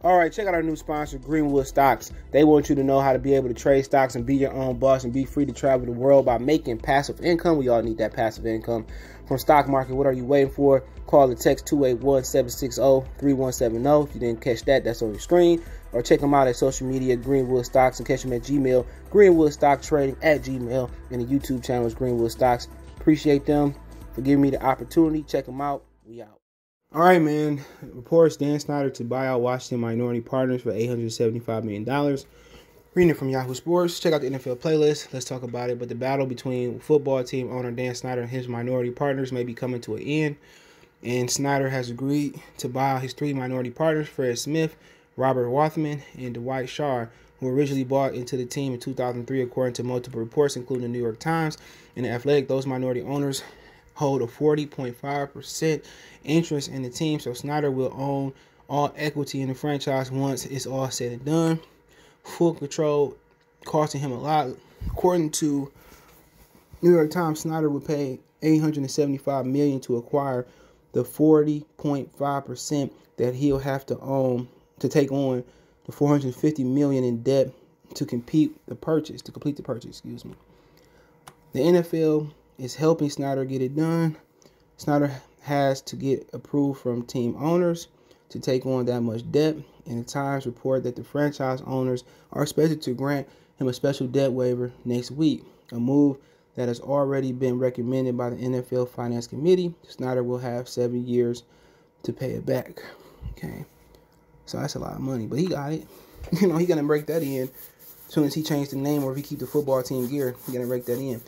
All right, check out our new sponsor, Greenwood Stocks. They want you to know how to be able to trade stocks and be your own boss and be free to travel the world by making passive income. We all need that passive income from stock market. What are you waiting for? Call or text 281-760-3170. If you didn't catch that, that's on your screen. Or check them out at social media, Greenwood Stocks, and catch them at Gmail, Greenwood Stock Trading at Gmail. And the YouTube channel is Greenwood Stocks. Appreciate them for giving me the opportunity. Check them out. We out. All right, man. Reports Dan Snyder to buy out Washington Minority Partners for $875 million. Reading it from Yahoo Sports. Check out the NFL playlist. Let's talk about it. But the battle between football team owner Dan Snyder and his minority partners may be coming to an end. And Snyder has agreed to buy out his three minority partners, Fred Smith, Robert Rothman, and Dwight Schar, who originally bought into the team in 2003, according to multiple reports, including the New York Times and The Athletic. Those minority owners hold a 40.5% interest in the team, so Snyder will own all equity in the franchise once it's all said and done. Full control costing him a lot. According to New York Times, Snyder would pay $875 million to acquire the 40.5% that he'll have to own to take on the $450 million in debt to complete the purchase. Excuse me. The NFL is helping Snyder get it done. Snyder has to get approved from team owners to take on that much debt, and the Times report that the franchise owners are expected to grant him a special debt waiver next week, a move that has already been recommended by the NFL Finance Committee. Snyder will have 7 years to pay it back. Okay, so that's a lot of money, but he got it. You know, he's going to break that in as soon as he changed the name, or if he keep the football team gear, he's going to break that in.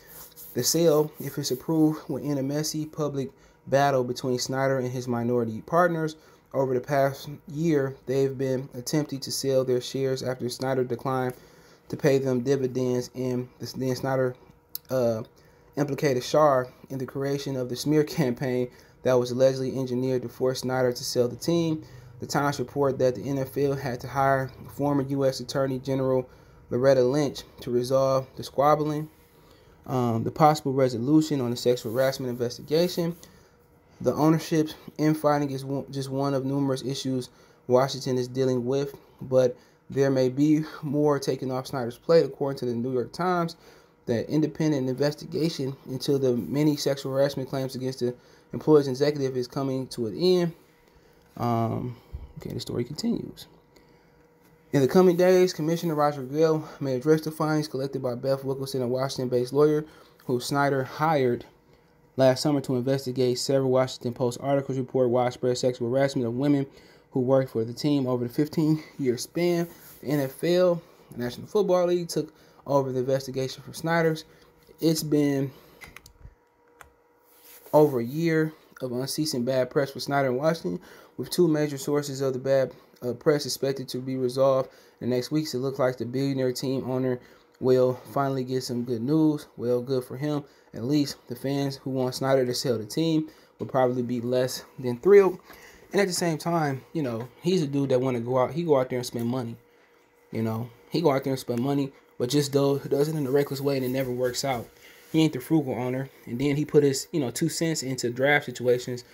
The sale, if it's approved, will end a messy public battle between Snyder and his minority partners. Over the past year, they've been attempting to sell their shares after Snyder declined to pay them dividends, and then Snyder implicated Schar in the creation of the smear campaign that was allegedly engineered to force Snyder to sell the team. The Times report that the NFL had to hire former U.S. Attorney General Loretta Lynch to resolve the squabbling. The possible resolution on the sexual harassment investigation. The ownership infighting is just one of numerous issues Washington is dealing with, but there may be more taken off Snyder's plate, according to the New York Times. That independent investigation into the many sexual harassment claims against the employee's executive is coming to an end. Okay, the story continues. In the coming days, Commissioner Roger Goodell may address the findings collected by Beth Wilkinson, a Washington-based lawyer who Snyder hired last summer to investigate several Washington Post articles report widespread sexual harassment of women who worked for the team over the 15-year span. The NFL, the National Football League, took over the investigation from Snyder's. It's been over a year of unceasing bad press for Snyder in Washington, with two major sources of the bad press expected to be resolved in the next weeks. It looks like the billionaire team owner will finally get some good news. Well, good for him. At least the fans who want Snyder to sell the team will probably be less than thrilled. And at the same time, you know, he's a dude that want to go out. He go out there and spend money. You know, he go out there and spend money, but just does it in a reckless way, and it never works out. He ain't the frugal owner. And then he put his, 2 cents into draft situations.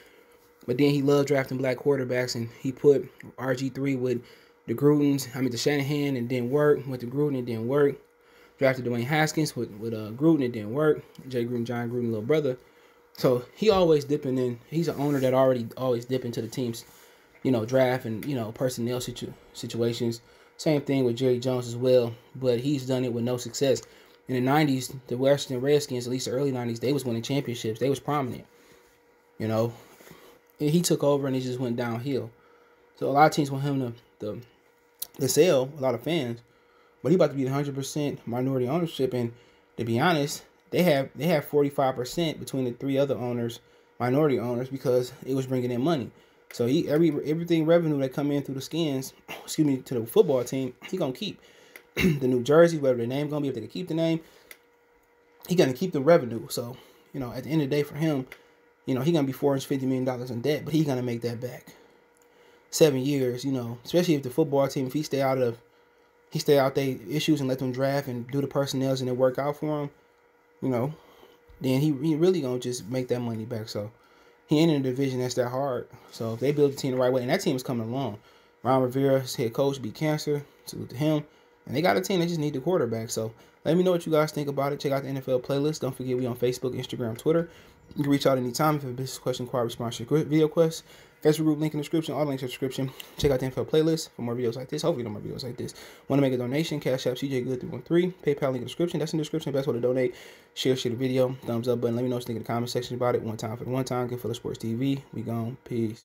But then he loved drafting black quarterbacks, and he put RG3 with the Shanahan, and didn't work. Went to Gruden, and didn't work. Drafted Dwayne Haskins with Gruden, it didn't work. Jay Gruden, John Gruden, little brother. So he always dipping in. He's an owner that always dip into the team's, draft and, personnel situations. Same thing with Jerry Jones as well, but he's done it with no success. In the 90s, the Washington Redskins, at least the early 90s, they was winning championships. They was prominent, And he took over and it just went downhill. So a lot of teams want him to sell, a lot of fans. But he about to be 100% minority ownership, and to be honest, they have 45% between the three other owners, minority owners, because it was bringing in money. So everything revenue that come in through the skins, to the football team, he gonna keep the New Jersey, whatever the name gonna be, if they can keep the name, he gonna keep the revenue. So at the end of the day, for him, he gonna be $450 million in debt, but he gonna make that back. 7 years, especially if the football team, if he stay out their issues and let them draft and do the personnels and it work out for him, then he really gonna just make that money back. So he ain't in a division that's that hard. So if they build the team the right way, and that team is coming along. Ron Rivera, his head coach, beat cancer. Salute to him. And they got a team. They just need the quarterback. So let me know what you guys think about it. Check out the NFL playlist. Don't forget we on Facebook, Instagram, Twitter. You can reach out anytime if you have a business question, inquiry, response, video quest. Facebook group link in the description. All the links in the description. Check out the NFL playlist for more videos like this. Hopefully, no more videos like this. Want to make a donation? Cash App CJ Good 313. PayPal link in the description. That's in the description. Best way to donate. Share the video. Thumbs up button. Let me know what you think in the comment section about it. One time for the one time. Good Philly Sports TV. We gone. Peace.